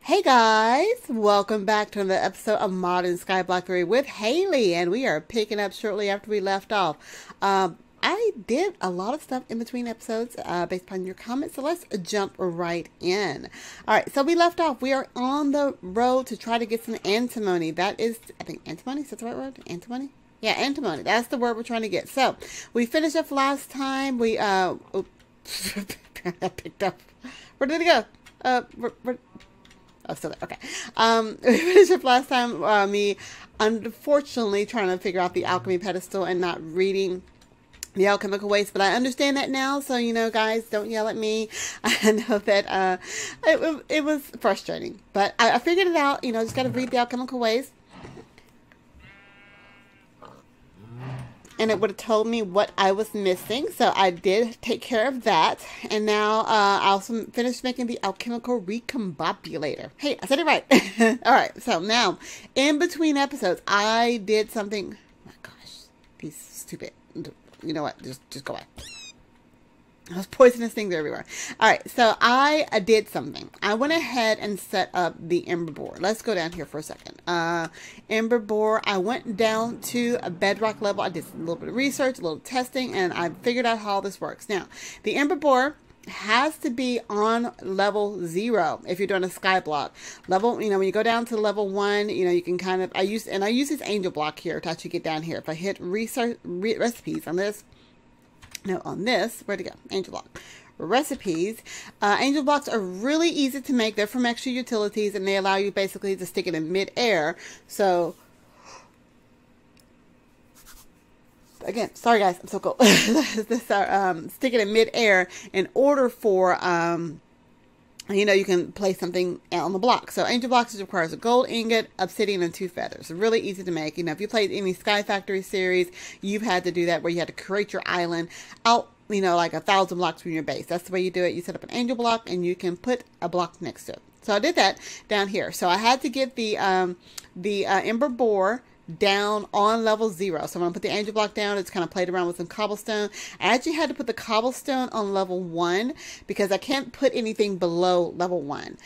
Hey guys, welcome back to another episode of Modern Skyblock 3 with Haliee, and we are picking up shortly after we left off. I did a lot of stuff in between episodes based upon your comments, so let's jump right in. Alright, so we left off. We are on the road to try to get some antimony. That is, I think, antimony? Is that the right word? Antimony? Yeah, antimony. That's the word we're trying to get. So, we finished up last time. We, oops, I picked up. Where did it go? Oh, still there. Okay. We finished up last time, me unfortunately trying to figure out the alchemy pedestal and not reading the alchemical waste, but I understand that now, so, you know, guys, don't yell at me. I know that, it was frustrating, but I figured it out, you know, just got to read the alchemical waste. And it would have told me what I was missing. So I did take care of that. And now I also finished making the alchemical recombobulator. Hey, I said it right. All right. So now, in between episodes, I did something. Oh my gosh, he's stupid. You know what? Just go away. Those poisonous things everywhere. All right, so I did something. I went ahead and set up the ember board. Let's go down here for a second. Ember board. I went down to a bedrock level. I did a little bit of research, a little testing, and I figured out how all this works. Now, the ember board has to be on level 0 if you're doing a skyblock level. You know, when you go down to level 1, you know, you can kind of I use this angel block here to actually get down here. If I hit research recipes on this. No, on this, where'd it go? Angel block. Recipes. Angel blocks are really easy to make. They're from extra utilities, and they allow you basically to stick it in mid-air. So, again, sorry guys, I'm so cold. Stick it in mid-air in order for, you know, you can place something on the block. So angel blocks requires a gold ingot, obsidian, and 2 feathers. Really easy to make. You know, if you played any Sky Factory series, you've had to do that where you had to create your island out, you know, like 1,000 blocks from your base. That's the way you do it. You set up an angel block and you can put a block next to it. So I did that down here. So I had to get the ember boar down on level 0. So when I put the angel block down, it's kind of played around with some cobblestone. I actually had to put the cobblestone on level 1 because I can't put anything below level 1.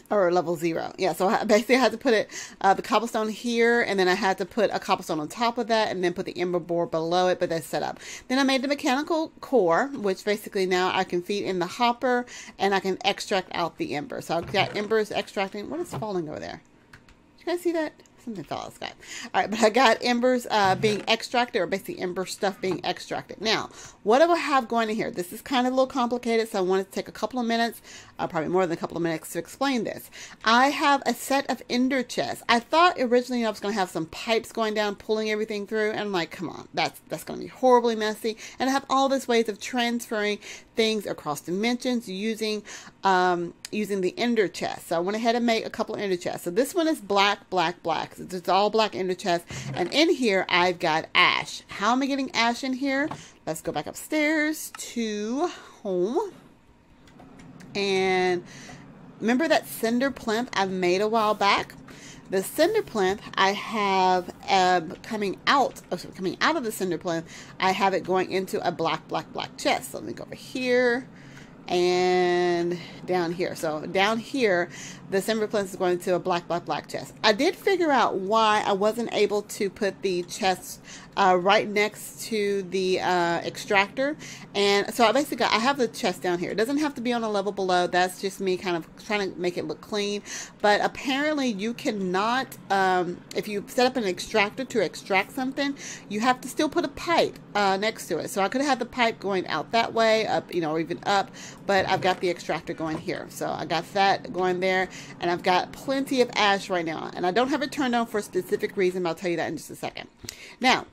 Or level 0. Yeah, so I basically had to put it, the cobblestone here, and then I had to put a cobblestone on top of that, and then put the ember board below it, but that's set up. Then I made the mechanical core, which basically now I can feed in the hopper, and I can extract out the ember. So I've got embers extracting. What is falling over there? You guys see that? Something fell out of the sky. All right, but I got embers being extracted, or basically ember stuff being extracted. Now, what do I have going in here? This is kind of a little complicated, so I wanted to take a couple of minutes, probably more than a couple of minutes to explain this. I have a set of ender chests. I thought originally I was going to have some pipes going down, pulling everything through, and I'm like, come on, that's going to be horribly messy. And I have all these ways of transferring things across dimensions using the ender chest. So I went ahead and made a couple of ender chests. So this one is black, black, black. It's all black ender chest. And in here, I've got ash. How am I getting ash in here? Let's go back upstairs to home. And remember that cinder plinth I made a while back? The cinder plinth I have coming out of the cinder plinth, I have it going into a black, black, black chest. So let me go over here and down here. So down here, the cinder plinth is going to a black, black, black chest. I did figure out why I wasn't able to put the chest right next to the extractor. And so I have the chest down here. It doesn't have to be on a level below. That's just me kind of trying to make it look clean. But apparently you cannot, if you set up an extractor to extract something, you have to still put a pipe next to it. So I could have had the pipe going out that way, up, you know, or even up, but I've got the extractor going here. So I got that going there, and I've got plenty of ash right now. And I don't have it turned on for a specific reason, but I'll tell you that in just a second. Now,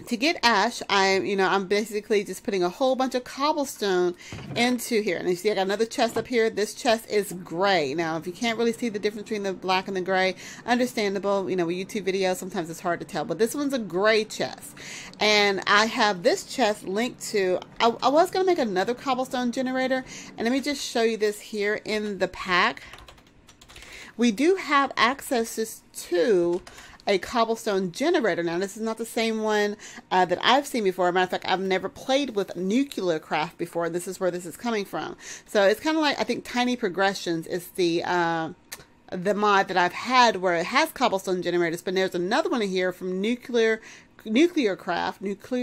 to get ash, I'm basically just putting a whole bunch of cobblestone into here. And you see I got another chest up here. This chest is gray. Now, if you can't really see the difference between the black and the gray, understandable. You know, with YouTube videos, sometimes it's hard to tell. But this one's a gray chest. And I have this chest linked to, I was going to make another cobblestone generator. And let me just show you this here in the pack. We do have access to a cobblestone generator. Now, this is not the same one that I've seen before. As a matter of fact, I've never played with nuclear craft before. This is where this is coming from. So it's kind of like, I think Tiny Progressions is the mod that I've had where it has cobblestone generators, but there's another one in here from nuclear craft, nuclear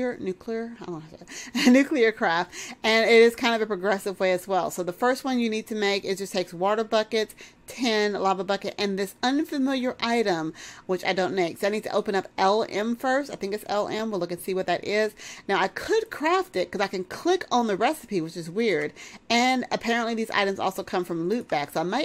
craft, and it is kind of a progressive way as well. So the first one you need to make, it just takes water buckets, tin, lava bucket, and this unfamiliar item, which I don't make. So I need to open up LM first. I think it's LM. We'll look and see what that is. Now I could craft it because I can click on the recipe, which is weird. And apparently these items also come from loot bags. So I might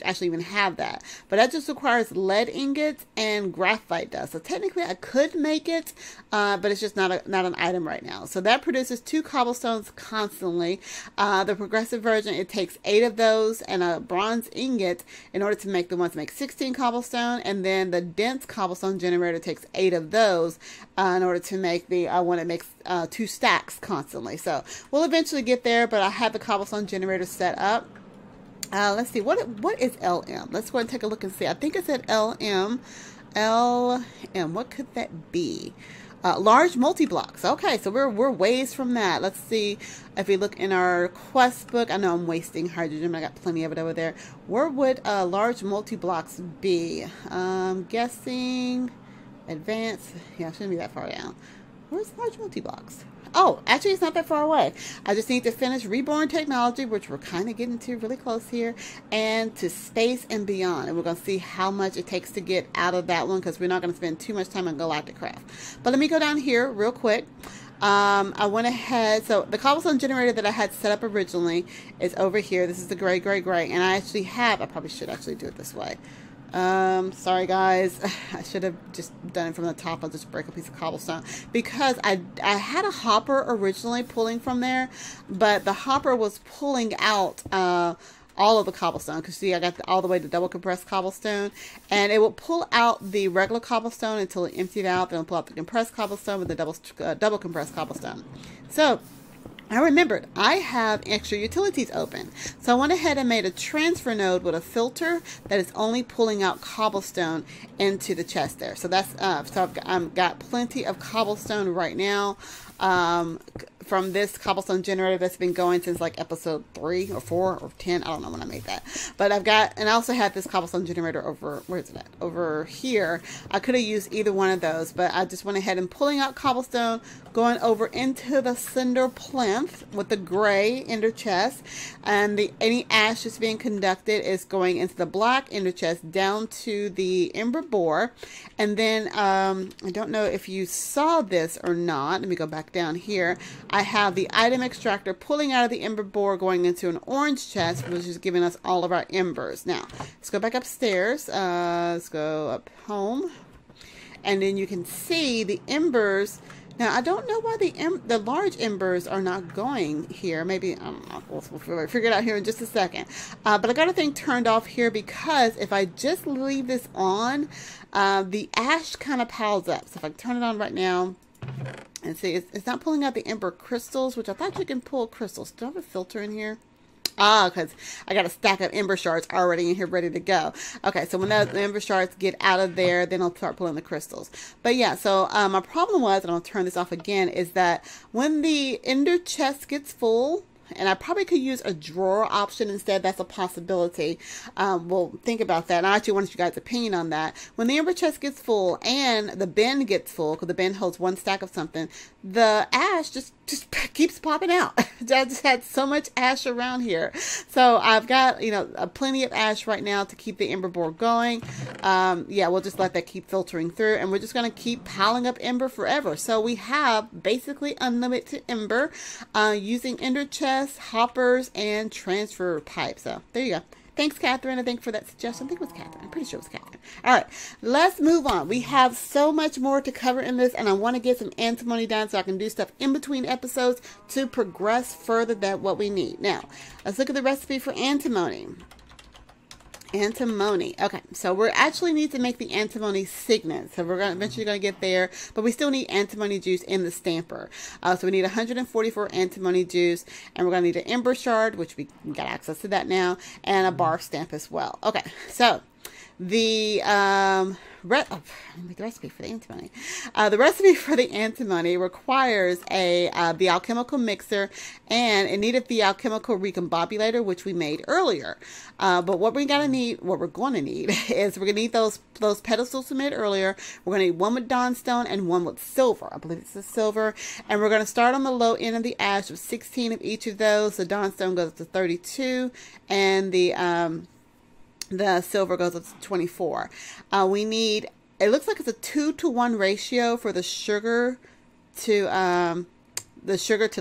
actually even have that. But that just requires lead ingots and graphite dust. So technically I could make it, but it's just not an item right now. So that produces 2 cobblestones constantly. The progressive version, it takes 8 of those and a bronze ingot in order to make the ones that make 16 cobblestone, and then the dense cobblestone generator takes 8 of those in order to make the one that makes 2 stacks constantly. So we'll eventually get there, but I have the cobblestone generator set up. Let's see, what is LM? Let's go ahead and take a look and see. I think it said LM. What could that be? Large multi-blocks. Okay, so we're ways from that. Let's see if we look in our quest book. I know I'm wasting hydrogen, but I got plenty of it over there. Where would large multi-blocks be? Guessing advanced. Yeah, it shouldn't be that far down. Where's large multi-blocks? Oh, actually, it's not that far away. I just need to finish Reborn Technology, which we're kind of getting to really close here, and to Space and Beyond. And we're going to see how much it takes to get out of that one, because we're not going to spend too much time on Galactic Craft. But let me go down here real quick. I went ahead, so the cobblestone generator that I had set up originally is over here. This is the gray, and I actually have, I probably should actually do it this way. Sorry guys, I should have just done it from the top. I'll just break a piece of cobblestone because I had a hopper originally pulling from there, but the hopper was pulling out all of the cobblestone, because see, I got all the way to double compressed cobblestone, and it will pull out the regular cobblestone until it emptied out, then it'll pull out the compressed cobblestone with the double compressed cobblestone. So I remembered I have extra utilities open. So I went ahead and made a transfer node with a filter that is only pulling out cobblestone into the chest there. So that's so I've got plenty of cobblestone right now from this cobblestone generator that's been going since like episode 3 or 4 or 10. I don't know when I made that. But I've got, and I also had this cobblestone generator over, where is it at? Over here. I could have used either one of those, but I just went ahead and pulling out cobblestone, going over into the cinder plinth with the gray ender chest, and any ash that's being conducted is going into the black ender chest down to the ember bore. And then I don't know if you saw this or not. Let me go back down here. I have the item extractor pulling out of the ember bore going into an orange chest, which is giving us all of our embers. Now let's go back upstairs. Let's go up home, and then you can see the embers. Now, I don't know why the large embers are not going here. Maybe, I don't know, we'll figure it out here in just a second. But I got a thing turned off here because if I just leave this on, the ash kind of piles up. So if I turn it on right now, and see, it's not pulling out the ember crystals, which I thought you can pull crystals. Do I have a filter in here? Because I got a stack of ember shards already in here ready to go. Okay, so when the ember shards get out of there, then I'll start pulling the crystals. But yeah, so my problem was, and I'll turn this off again, is that when the ender chest gets full, and I probably could use a drawer option instead. That's a possibility. We'll think about that. And I actually wanted you guys' opinion on that. When the ember chest gets full and the bin gets full, because the bin holds 1 stack of something, the ash just keeps popping out. I just had so much ash around here. So I've got, plenty of ash right now to keep the ember board going. Yeah, we'll just let that keep filtering through, and we're just going to keep piling up ember forever. So we have basically unlimited ember using ender chests, hoppers, and transfer pipes. So there you go. Thanks, Catherine. I think for that suggestion. I think it was Catherine. I'm pretty sure it was Catherine. All right, let's move on. We have so much more to cover in this, and I want to get some antimony done so I can do stuff in between episodes to progress further than what we need. Now, let's look at the recipe for antimony. Antimony. Okay, so we actually need to make the antimony signet. So we're eventually going to get there, but we still need antimony juice in the stamper. So we need 144 antimony juice, and we're going to need an ember shard, which we got access to that now, and a bar stamp as well. Okay, so The the recipe for the antimony. The recipe for the antimony requires the alchemical mixer, and it needed the alchemical recombobulator, which we made earlier. But what we're going to need is we're going to need those pedestals we made earlier. We're going to need one with dawnstone and one with silver. I believe it's the silver. And we're going to start on the low end of the ash with 16 of each of those. The dawnstone goes up to 32, and the silver goes up to 24. We need, it looks like it's a 2-to-1 ratio for the sugar to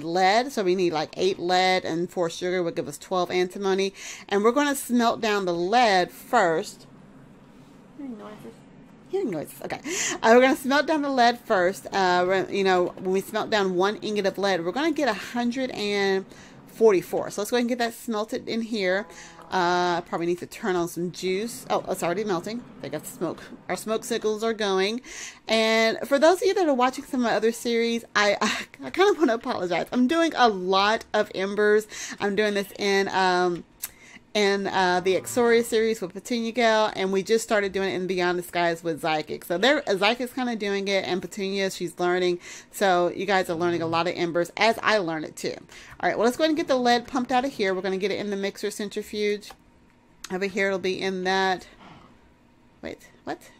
lead. So we need like 8 lead and 4 sugar would give us 12 antimony. And we're going to smelt down the lead first. Hearing noises. Okay. We're going to smelt down the lead first. You know, when we smelt down 1 ingot of lead, we're going to get 144. So let's go ahead and get that smelted in here. Probably need to turn on some juice. Oh, it's already melting. They got the smoke. Our smoke signals are going. And for those of you that are watching some of my other series, I kind of want to apologize. I'm doing a lot of embers. I'm doing this in the Exoria series with Petunia Gal, and we just started doing it in Beyond the Skies with Zykic. So Zykic's kind of doing it, and Petunia, she's learning. So you guys are learning a lot of embers as I learn it too. All right, well, let's go ahead and get the lead pumped out of here. We're going to get it in the mixer centrifuge. Over here, it'll be in that. Wait, what?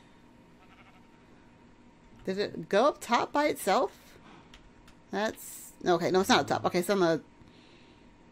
Did it go up top by itself? That's okay. No, it's not up top. Okay, it's on the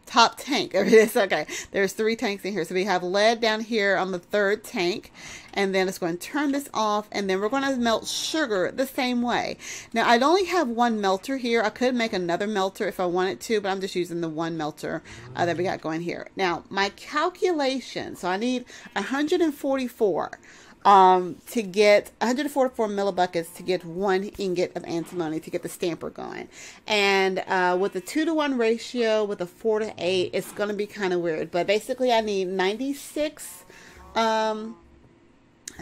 top tank. Okay, there's 3 tanks in here. So we have lead down here on the 3rd tank, and then it's going to turn this off, and then we're going to melt sugar the same way. Now I'd only have 1 melter here. I could make another melter if I wanted to, but I'm just using the 1 melter that we got going here. Now my calculation, so I need 144 to get 144 millibuckets to get 1 ingot of antimony to get the stamper going. And with a 2-to-1 ratio with a 4-to-8, it's going to be kind of weird. But basically I need 96, I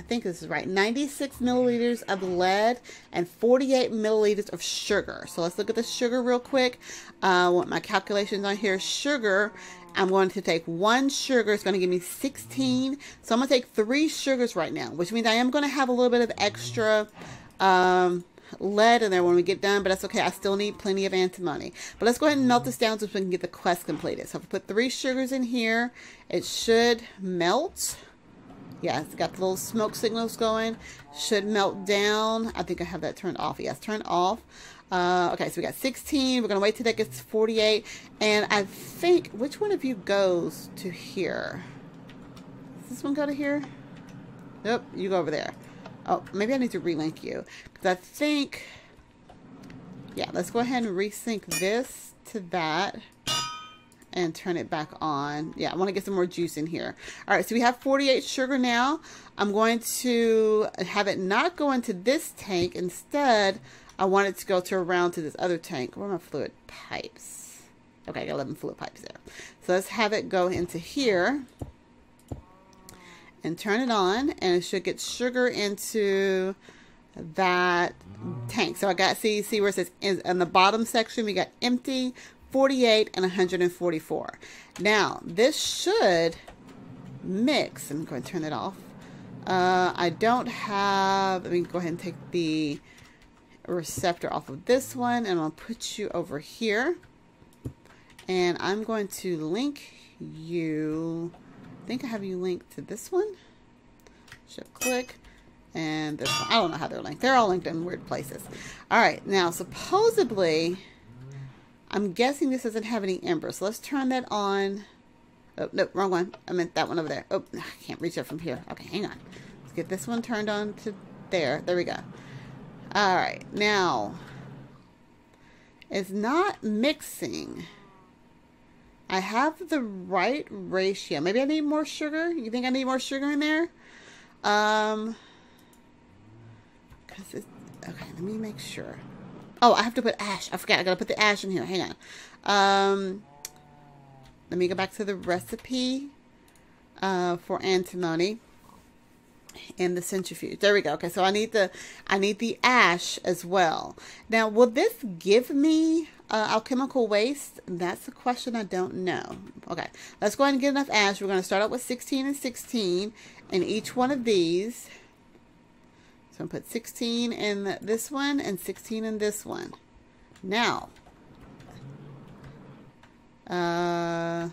think this is right, 96 milliliters of lead and 48 milliliters of sugar. So let's look at the sugar real quick. What my calculations on here, sugar, I'm going to take 1 sugar. It's going to give me 16. So I'm going to take 3 sugars right now, which means I am going to have a little bit of extra lead in there when we get done, but that's okay. I still need plenty of antimony. But let's go ahead and melt this down so we can get the quest completed. So if I put 3 sugars in here, it should melt. Yeah, it's got the little smoke signals going. Should melt down. I think I have that turned off. Yes, turned off. Okay, so we got 16. We're going to wait till that gets to 48. And I think, which one of you goes to here? Does this one go to here? Nope, you go over there. Oh, maybe I need to relink you. Because I think, yeah, let's go ahead and resync this to that. And turn it back on. Yeah, I want to get some more juice in here. All right, so we have 48 sugar now. I'm going to have it not go into this tank. Instead, I want it to go around to this other tank. Where are my fluid pipes? Okay, I got 11 fluid pipes there. So let's have it go into here and turn it on, and it should get sugar into that tank. So I got, see where it says in the bottom section, we got empty, 48, and 144. Now, this should mix. I'm going to turn it off. I don't have, let me go ahead and take the receptor off of this one, and I'll put you over here. And I'm going to link you, I think I have you linked to this one. Shift click. And this one. I don't know how they're linked. They're all linked in weird places. All right, now supposedly, I'm guessing this doesn't have any embers. So let's turn that on. Oh, no, wrong one. I meant that one over there. Oh, I can't reach it from here. Okay, hang on. Let's get this one turned on to there. There we go. All right, now, it's not mixing. I have the right ratio. Maybe I need more sugar. You think I need more sugar in there? Cause it's, okay, let me make sure. Oh, I have to put ash. I forgot. I gotta put the ash in here. Hang on. Let me go back to the recipe for antimony in the centrifuge. There we go. Okay, so I need the ash as well. Now, will this give me alchemical waste? That's a question I don't know. Okay, let's go ahead and get enough ash. We're going to start out with 16 and 16 in each one of these. So I'm going to put 16 in this one and 16 in this one. Now, how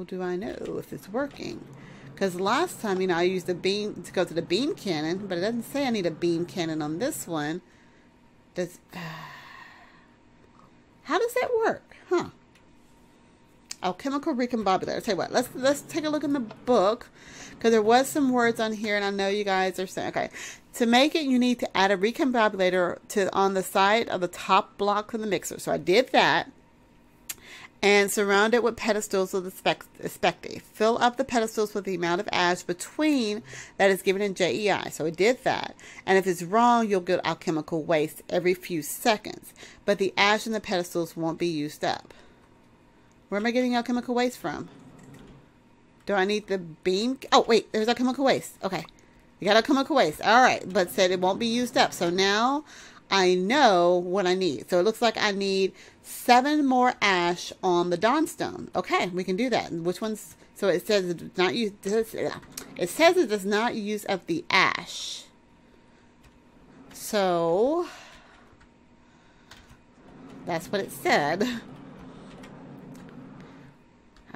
do I know if it's working? Because last time, I used the beam to go to the beam cannon, but it doesn't say I need a beam cannon on this one. How does that work? Huh? Alchemical recombobulator. I'll tell you what, let's take a look in the book, because there was some words on here, and I know you guys are saying, okay, to make it, you need to add a recombobulator on the side of the top block of the mixer. So I did that. And surround it with pedestals of the spectae. Fill up the pedestals with the amount of ash between that is given in JEI. So we did that. And if it's wrong, you'll get alchemical waste every few seconds. But the ash in the pedestals won't be used up. Where am I getting alchemical waste from? Do I need the beam? Oh, wait, there's alchemical waste. Okay. You got alchemical waste. All right. But said it won't be used up. So now I know what I need. So it looks like I need 7 more ash on the Dawnstone. Okay, we can do that. And which ones? So it says it does not use. It says it does not use up the ash. So that's what it said.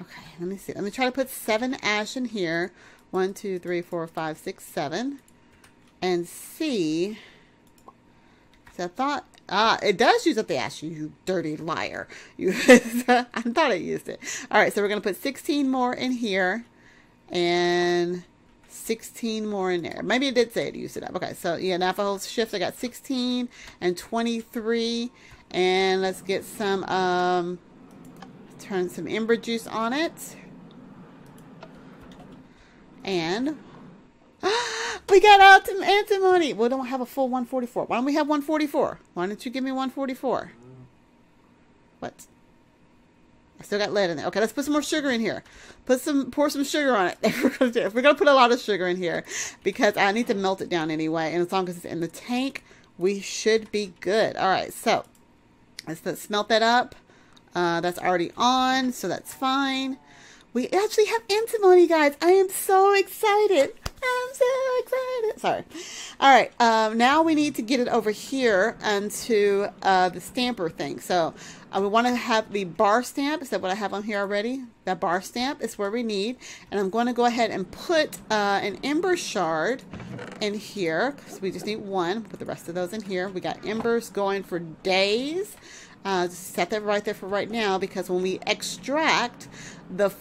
Okay, let me see. Let me try to put 7 ash in here. 1, 2, 3, 4, 5, 6, 7, and see. So I thought, it does use up the ash, you dirty liar. I thought it used it. All right, so we're going to put 16 more in here and 16 more in there. Maybe it did say it used it up. Okay, so yeah, now if I hold shift, I got 16 and 23. And let's get some, turn some ember juice on it. And we got antimony. We don't have a full 144. Why don't we have 144? Why don't you give me 144? What? I still got lead in there. Okay, let's put some more sugar in here. Pour some sugar on it. We're gonna put a lot of sugar in here because I need to melt it down anyway. And as long as it's in the tank, we should be good. All right, so let's smelt that up. That's already on, so that's fine. We actually have antimony, guys. I am so excited. I'm so excited. Sorry. All right. Now we need to get it over here onto the stamper thing. So we want to have the bar stamp. Is that what I have on here already? That bar stamp is where we need. And I'm going to go ahead and put an ember shard in here, because we just need one. Put the rest of those in here. We got embers going for days. Just set that right there for right now, because when we extract the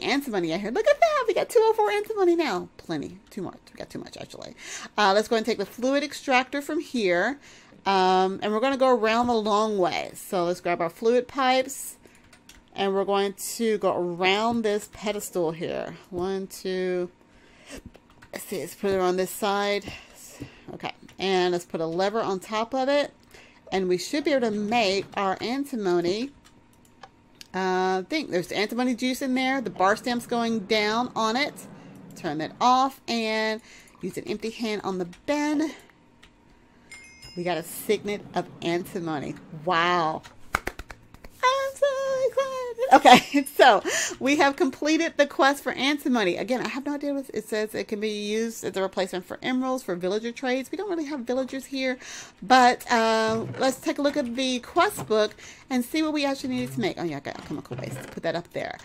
antimony out here, look at that, we got 204 antimony now. Plenty, too much. We got too much actually. Let's go and take the fluid extractor from here, and we're going to go around the long way. So let's grab our fluid pipes, and we're going to go around this pedestal here. 1, 2. Let's see. Let's put it on this side. Okay, and let's put a lever on top of it. And we should be able to make our antimony thing. There's antimony juice in there. The bar stamp's going down on it. Turn that off and use an empty hand on the bin. We got a signet of antimony. Wow. I'm so excited. Okay, so we have completed the quest for antimony. Again, I have no idea what it says. It can be used as a replacement for emeralds, for villager trades. We don't really have villagers here, but let's take a look at the quest book and see what we actually needed to make. Oh yeah, I got alchemical waste. Put that up there.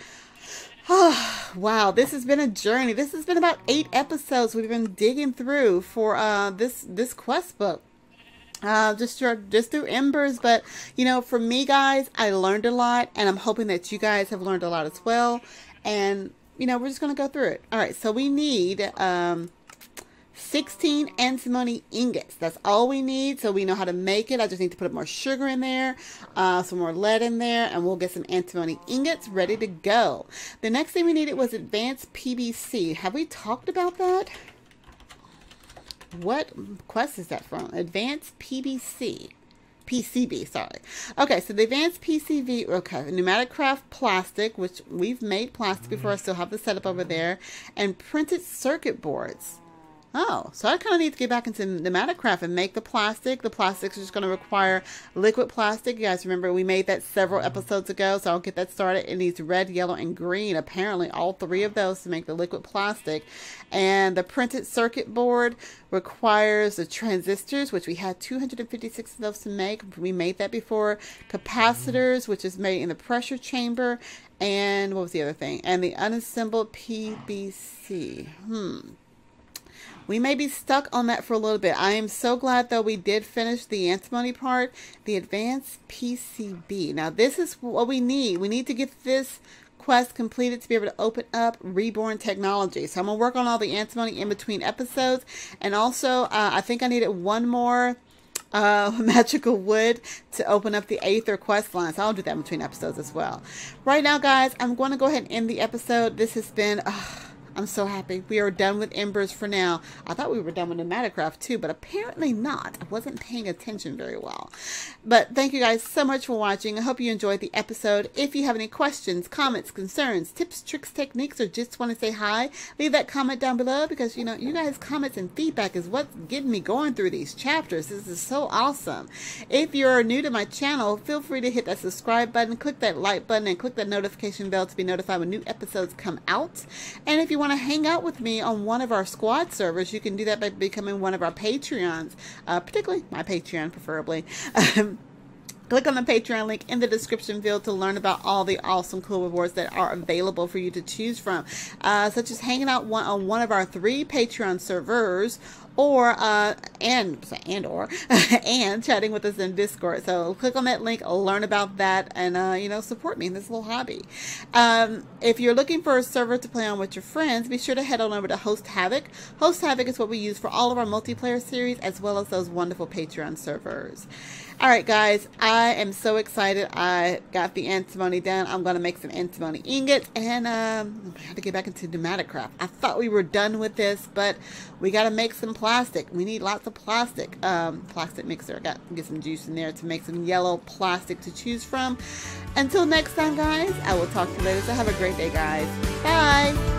Oh, wow, this has been a journey. This has been about 8 episodes we've been digging through for this quest book. Just through embers, but you know, for me, guys, I learned a lot, and I'm hoping that you guys have learned a lot as well. And you know, we're just gonna go through it. All right, so we need 16 antimony ingots. That's all we need, so we know how to make it. I just need to put more sugar in there, some more lead in there, and we'll get some antimony ingots ready to go. The next thing we needed was advanced PBC. Have we talked about that? What quest is that from? Advanced PBC. PCB, sorry. Okay, so the advanced PCB, okay, pneumatic craft plastic, which we've made plastic before. I still have the setup over there, and printed circuit boards. Oh, so I kind of need to get back into Pneumaticraft and make the plastic. The plastic is just going to require liquid plastic. You guys remember we made that several episodes ago, so I'll get that started. It needs red, yellow, and green. Apparently, all three of those to make the liquid plastic. And the printed circuit board requires the transistors, which we had 256 of those to make. We made that before. Capacitors, which is made in the pressure chamber. And what was the other thing? And the unassembled PVC. We may be stuck on that for a little bit. I am so glad, though, we did finish the antimony part, the advanced PCB. Now, this is what we need. We need to get this quest completed to be able to open up Reborn Technology. So I'm going to work on all the antimony in between episodes. And also, I think I needed one more magical wood to open up the Aether quest line. So I'll do that in between episodes as well. Right now, guys, I'm going to go ahead and end the episode. This has been... I'm so happy. We are done with Embers for now. I thought we were done with Pneumaticraft too, but apparently not. I wasn't paying attention very well. But thank you guys so much for watching. I hope you enjoyed the episode. If you have any questions, comments, concerns, tips, tricks, techniques, or just want to say hi, leave that comment down below because, you know, you guys' comments and feedback is what's getting me going through these chapters. This is so awesome. If you're new to my channel, feel free to hit that subscribe button, click that like button, and click that notification bell to be notified when new episodes come out. And if you want to hang out with me on one of our squad servers, you can do that by becoming one of our Patreons, particularly my Patreon, preferably. Click on the Patreon link in the description field to learn about all the awesome cool rewards that are available for you to choose from, such as hanging out on one of our 3 Patreon servers, or and chatting with us in Discord. So click on that link, learn about that, and you know, support me in this little hobby. If you're looking for a server to play on with your friends, be sure to head on over to Host Havoc. Host Havoc is what we use for all of our multiplayer series, as well as those wonderful Patreon servers. All right, guys, I am so excited. I got the antimony done. I'm going to make some antimony ingots, and I have to get back into Pneumaticraft. I thought we were done with this, but we got to make some plastic. We need lots of plastic. Plastic mixer. I got to get some juice in there to make some yellow plastic to choose from. Until next time, guys, I will talk to you later. So have a great day, guys. Bye.